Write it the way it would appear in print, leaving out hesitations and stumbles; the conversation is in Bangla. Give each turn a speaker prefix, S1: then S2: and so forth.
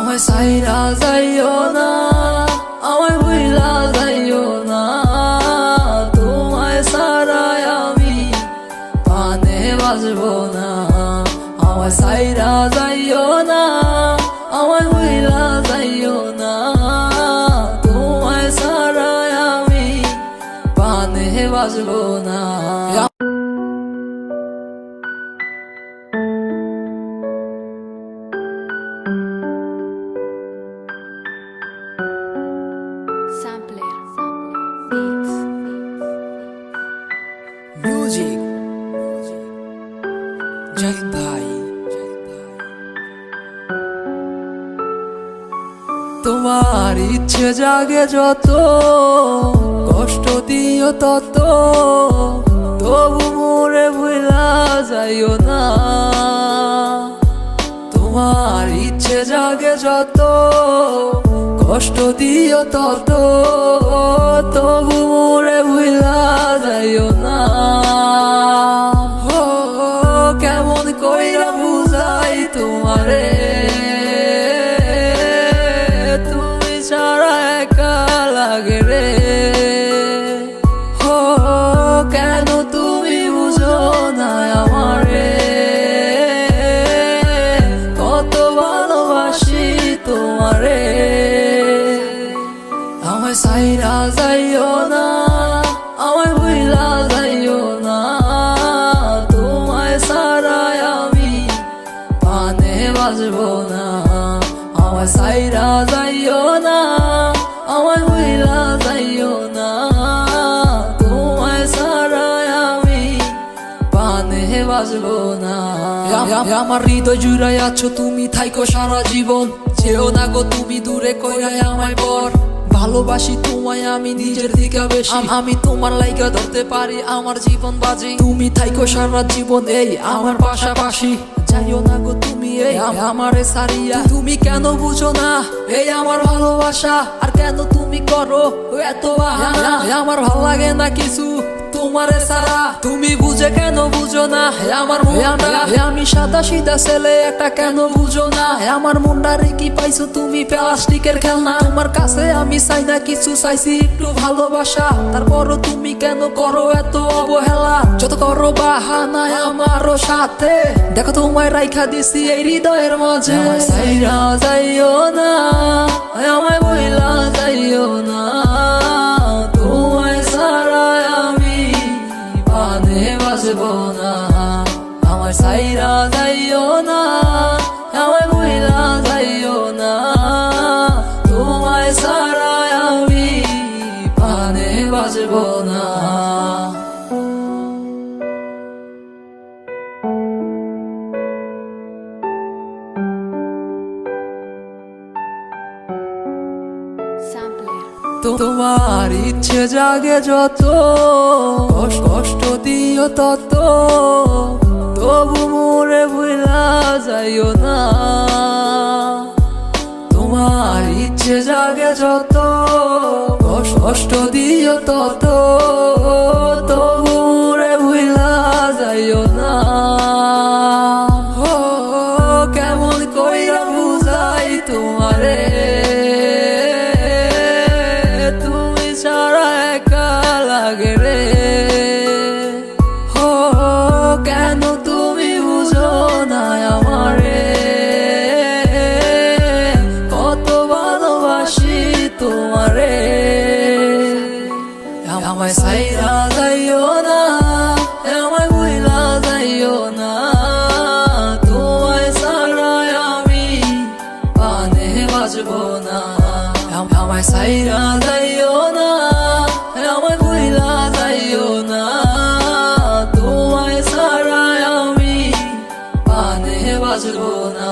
S1: আমায় সাইরা যাইও না, আমায় ভুইলা যাইও না, তোমায় সারায় আমি পানে বাজবো না। আমায় সাইরা যাইও না, আমায় ভুইলা যাইও না, তোমায় সারায় আমি পানে বাজবো না।
S2: Sampler Beats
S1: মিউজিক জাহিদ ভাই। তোমার ইচ্ছে জাগে যত, কষ্ট দিও তত, তবু মোরে ভুলা যাইও না। তোমার ইচ্ছে জাগে যত, কষ্ট দিও তত, তবু মোরে ভুলা যাইও না। ও কেমন কইরা বুঝাই তোমারে, তুমি ছাড়া একা লাগে রে। ও কেন তুমি বুঝো না আমারে, কত ভালোবাসি তোমারে। আমায় সাইরা যাইও না, আমায় ভুইলা যাইও না, তোমায় সারায় আমি পানে বাজবো না। আমায় সাইরা যাইও না, আমায় ভুইলা যাইও না, তোমায় সারায় আমি পানে বাজবো না। আমার হৃদয় জুড়াই আছো তুমি, থাইকো সারা জীবন, যেও না গো তুমি দূরে কইরাই আমায় পর। ভালোবাসি তোমায় আমি নিজের দিকে বেশি, আমি তোমার লাইগা ধরতে পারি আমার জীবন বাজি। তুমি থাইকো সারা জীবন এই আমার পাশাপাশি, যাইও না গো তুমি এই আমারে সারিয়া। তুমি কেন বুঝো না এই আমার ভালোবাসা, আর কেন তুমি করো এত বাহানা। আমার ভাল লাগে না কিছু তোমারে সারা, তুমি বুঝে কেন বুঝো না আমার মনটা। আমি সাদা সিধা ছেলে একটা, কেন বুঝো না আমার মনটারে কি পাইছো তুমি প্লাস্টিকের খেলনা। তোমার কাছে আমি চাই না কিছু, চাইছি একটু ভালোবাসা, তারপরও তুমি কেন করো এত অবহেলা। যত করো বাহানা আমারও সাথে, দেখো তোমায় রাইখা দিছি এই হৃদয়ের মাঝে। সাইরা যাইও না, আমায় বইলা যাইও না, তোমায় সারায় আমি পানে বাজবো না। আমায় সাইরা যাইও না, আমায় ভুইলা যাইও না, তোমায় সারায় আমি পানে বাজবো না।
S2: Sampler
S1: তোমার ইচ্ছে জাগে যত, কষ্ট দিও তত, তবু মোরে ভুলা যাইও না। তোমার ইচ্ছে জাগে যত, কষ্ট দিও তত, তবু মোরে ভুলা যাইও না। ও কেমন কইরা বুঝাই তোমারে, তুমি ছাড়া একা লাগে রে। ও কেন তুমি বুঝো না আমারে, কত ভালোবাসি তোমারে। আমায় সাইরা যাইও না, আমায় ভুইলা যাইও না, তোমায় সারায় আমি পানে বাজবো না। আমায় সাইরা যাইও না, আমায় ভুইলা যাইও না, তোমায় সারায় আমি পানে বাজবো না।